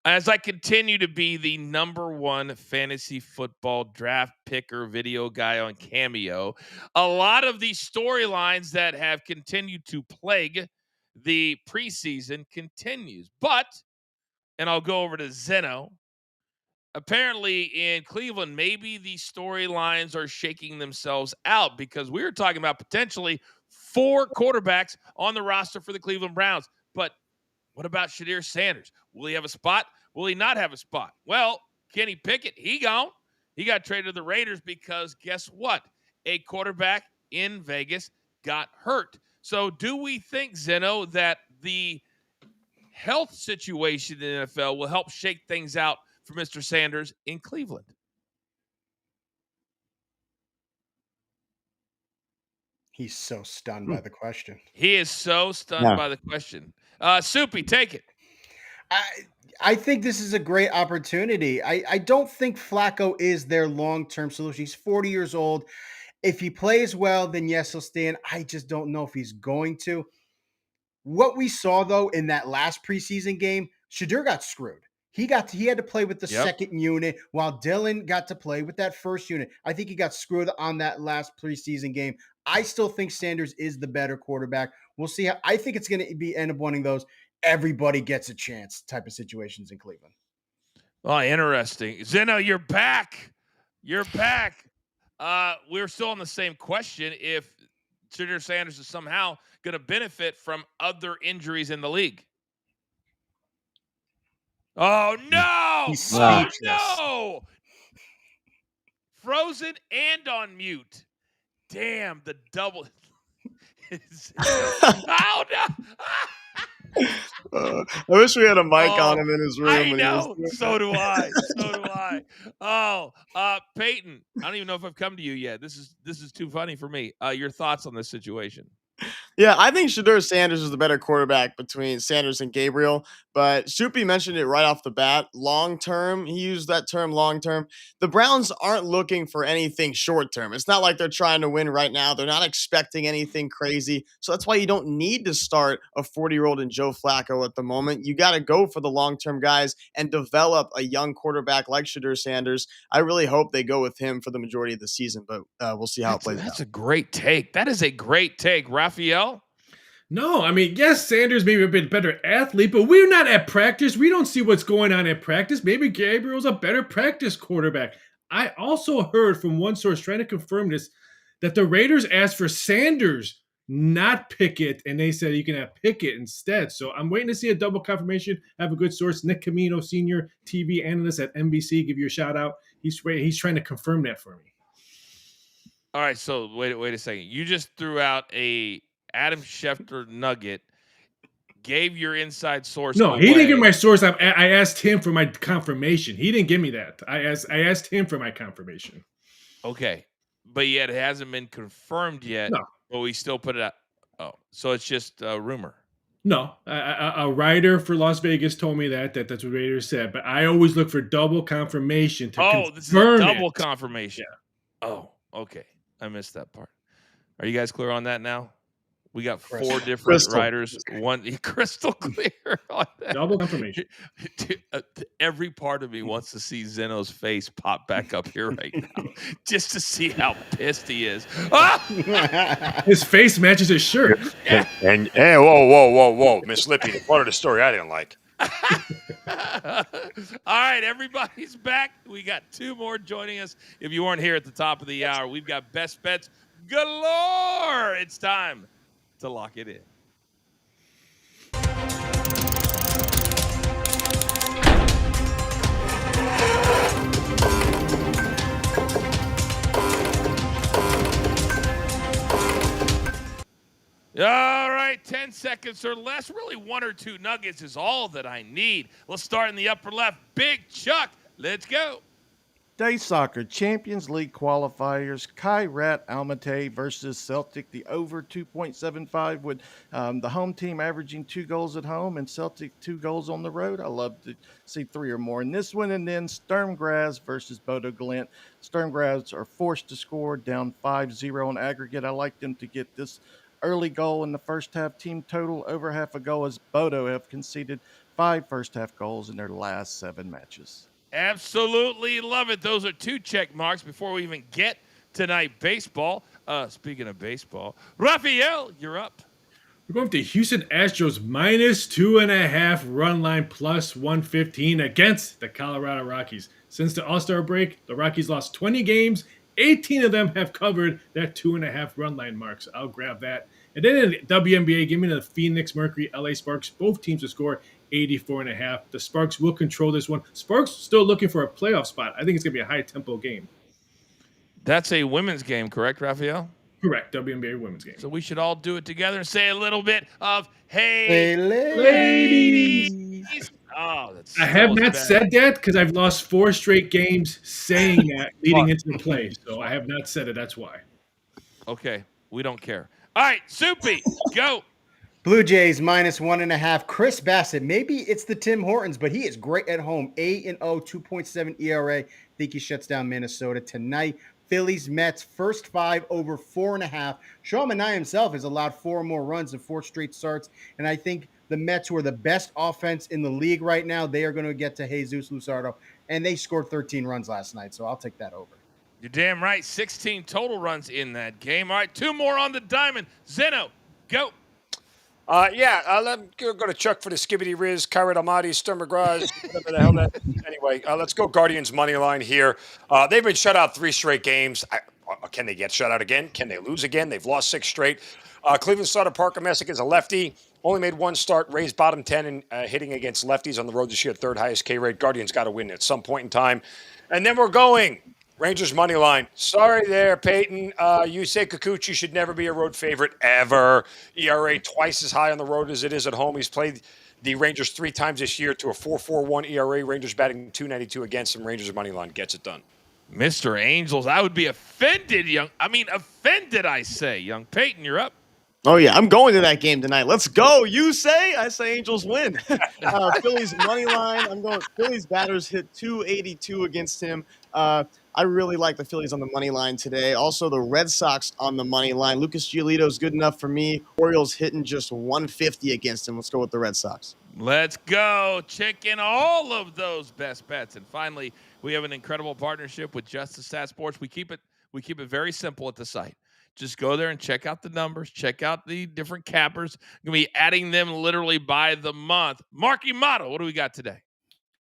as I continue to be the #1 fantasy football draft picker video guy on Cameo, a lot of the storylines that have continued to plague the preseason continues. But, and I'll go over to Zeno, apparently in Cleveland, maybe the storylines are shaking themselves out, because we were talking about potentially 4 quarterbacks on the roster for the Cleveland Browns. But what about Shadir Sanders? Will he have a spot? Will he not have a spot? Well, Kenny Pickett, he gone. He got traded to the Raiders because guess what? A quarterback in Vegas got hurt. So do we think, Zeno, that the health situation in the NFL will help shake things out for Mr. Sanders in Cleveland? He's so stunned by the question. He is so stunned by the question. Soupy, take it. I think this is a great opportunity. I don't think Flacco is their long-term solution. He's 40 years old. If he plays well, then yes, he'll stay in. I just don't know if he's going to. What we saw, though, in that last preseason game, Shadir got screwed. He had to play with the second unit while Dylan got to play with that first unit. I think he got screwed on that last preseason game. I still think Sanders is the better quarterback. We'll see. I think it's going to end up one of those everybody gets a chance type of situations in Cleveland. Oh, interesting. Zeno, you're back. You're back. We're still on the same question. If Shadir Sanders is somehow going to benefit from other injuries in the league. Oh, no. Oh, no. Frozen and on mute. Damn, the double. Oh, no. I wish we had a mic on him in his room. I know. So do I. Oh, Peyton, I don't even know if I've come to you yet. This is too funny for me. Your thoughts on this situation? Yeah, I think Shedeur Sanders is the better quarterback between Sanders and Gabriel, but Soupy mentioned it right off the bat. Long term, he used that term long term. The Browns aren't looking for anything short term. It's not like they're trying to win right now. They're not expecting anything crazy. So that's why you don't need to start a 40-year-old in Joe Flacco at the moment. You got to go for the long term guys and develop a young quarterback like Shedeur Sanders. I really hope they go with him for the majority of the season, but we'll see how it plays out. That's a great take. That is a great take. Raphael? No, I mean, yes, Sanders may be a bit better athlete, but we're not at practice. We don't see what's going on at practice. Maybe Gabriel's a better practice quarterback. I also heard from one source trying to confirm this that the Raiders asked for Sanders, not Pickett, and they said you can have Pickett instead. So I'm waiting to see a double confirmation. I have a good source, Nick Camino, senior TV analyst at NBC. Give you a shout out. He's trying to confirm that for me. All right, so wait a second. You just threw out a Adam Schefter nugget, gave your inside source. No, away. he didn't give my source. I asked him for my confirmation. He didn't give me that. I asked him for my confirmation. Okay, but yet it hasn't been confirmed yet. No. But we still put it out. Oh, so it's just a rumor. No, a writer for Las Vegas told me that's what Raiders said. But I always look for double confirmation to confirm this is a double it. confirmation. Yeah. Oh, okay. I missed that part. Are you guys clear on that now? We got four different writers. One crystal clear on that. Double confirmation. Every part of me wants to see Zeno's face pop back up here right now, just to see how pissed he is. Ah! His face matches his shirt. Yeah. And whoa, Miss Lippy, the part of the story I didn't like. All right, everybody's back. We got two more joining us. If you weren't here at the top of the hour, we've got best bets galore. It's time to lock it in. All right, 10 seconds or less. Really, one or two nuggets is all that I need. Let's start in the upper left. Big Chuck, let's go. Day Soccer Champions League qualifiers, Kairat Almaty versus Celtic, the over 2.75 with the home team averaging 2 goals at home and Celtic 2 goals on the road. I love to see 3 or more in this one. And then Sturm Graz versus Bodo Glimt. Sturm Graz are forced to score, down 5-0 on aggregate. I like them to get this early goal in the first half. Team total over half a goal, as Bodo have conceded 5 first half goals in their last 7 matches. Absolutely love it. Those are 2 check marks before we even get tonight baseball. Speaking of baseball, Raphael, you're up. We're going to Houston Astros minus 2.5 run line plus 115 against the Colorado Rockies. Since the All-Star break, the Rockies lost 20 games. 18 of them have covered that 2.5 run line mark. So I'll grab that. And then in the WNBA, give me the Phoenix Mercury, LA Sparks. Both teams to score 84.5. The Sparks will control this one. Sparks still looking for a playoff spot. I think it's going to be a high-tempo game. That's a women's game, correct, Raphael? Correct, WNBA women's game. So we should all do it together and say a little bit of, Hey, ladies. Oh, that's I have not said that because I've lost 4 straight games saying that leading into the play. So I have not said it. That's why. Okay, we don't care. All right, Soupy, go. Blue Jays minus 1.5. Chris Bassett. Maybe it's the Tim Hortons, but he is great at home. 8-0, 2.7 ERA. Think he shuts down Minnesota tonight. Phillies, Mets, first 5 over 4.5. Sean Manaea himself has allowed 4 or more runs in 4 straight starts, and I think the Mets, who are the best offense in the league right now, they are going to get to Jesus Luzardo, and they scored 13 runs last night, so I'll take that over. You're damn right. 16 total runs in that game. All right, 2 more on the diamond. Zeno, go. Let me go to Chuck for the Skibbity Riz, Kairat Almaty, Sturm Graz, whatever the hell that is. Anyway, let's go Guardians money line here. They've been shut out 3 straight games. Can they get shut out again? Can they lose again? They've lost 6 straight. Cleveland starter Parker Messick is a lefty. Only made 1 start, raised bottom 10 in hitting against lefties on the road this year, 3rd highest K rate. Guardians got to win at some point in time. And then we're going Rangers money line. Sorry there, Peyton. Yusei Kikuchi should never be a road favorite ever. ERA twice as high on the road as it is at home. He's played the Rangers 3 times this year to a 4.41 ERA. Rangers batting .292 against him. Rangers money line gets it done. Mr. Angels, I would be offended, young. Peyton, you're up. Oh, yeah. I'm going to that game tonight. Let's go. You say? I say Angels win. Phillies money line. I'm going Phillies batters hit 282 against him. I really like the Phillies on the money line today. Also, the Red Sox on the money line. Lucas Giolito is good enough for me. Orioles hitting just 150 against him. Let's go with the Red Sox. Let's go. Check in all of those best bets. And finally, we have an incredible partnership with Justice Stat Sports. We keep it very simple at the site. Just go there and check out the numbers, check out the different cappers. We're going to be adding them literally by the month. Marky Motto, what do we got today?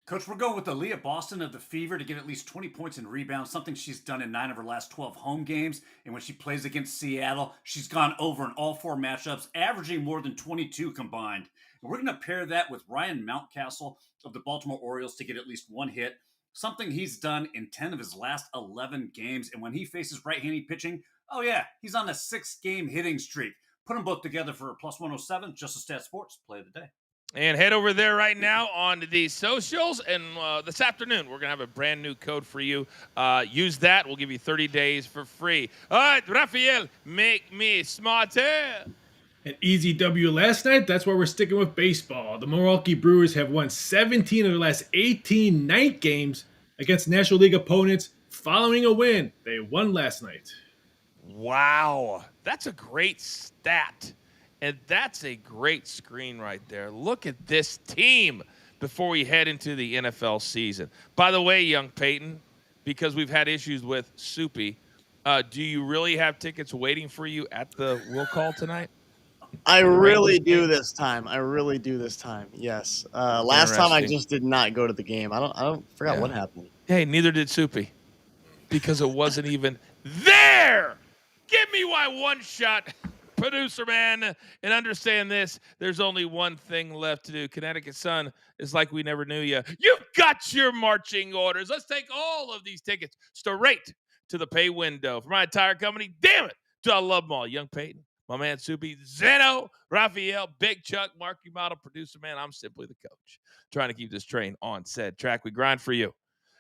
Coach, we're going with Aaliyah Boston of the Fever to get at least 20 points and rebounds, something she's done in 9 of her last 12 home games. And when she plays against Seattle, she's gone over in all 4 matchups, averaging more than 22 combined. And we're going to pair that with Ryan Mountcastle of the Baltimore Orioles to get at least 1 hit, something he's done in 10 of his last 11 games. And when he faces right-handed pitching, oh yeah, he's on a 6-game hitting streak. Put them both together for a plus 107. Justice Stat Sports, play of the day. And head over there right now on the socials. And this afternoon, we're going to have a brand new code for you. Use that. We'll give you 30 days for free. All right, Rafael, make me smarter. An easy W last night. That's why we're sticking with baseball. The Milwaukee Brewers have won 17 of their last 18 night games against National League opponents following a win. They won last night. Wow. That's a great stat. And that's a great screen right there. Look at this team before we head into the NFL season. By the way, young Peyton, because we've had issues with Soupy, do you really have tickets waiting for you at the will call tonight? I really do this time. Yes. Last time I just did not go to the game. I don't forgot what happened. Hey, neither did Soupy, because it wasn't even there. Give me my one shot. Producer man, and understand this, there's only one thing left to do. Connecticut Sun is like we never knew you. You've got your marching orders. Let's take all of these tickets straight to the pay window. For my entire company, damn it, do I love them all. Young Peyton, my man Soupy, Zeno, Raphael, Big Chuck, Marky Model, producer man, I'm simply the coach. Trying to keep this train on said track. We grind for you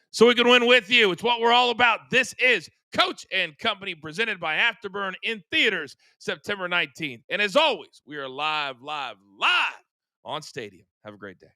so we can win with you. It's what we're all about. This is Coach and Company, presented by Afterburn, in theaters September 19th. And as always, we are live on Stadium. Have a great day.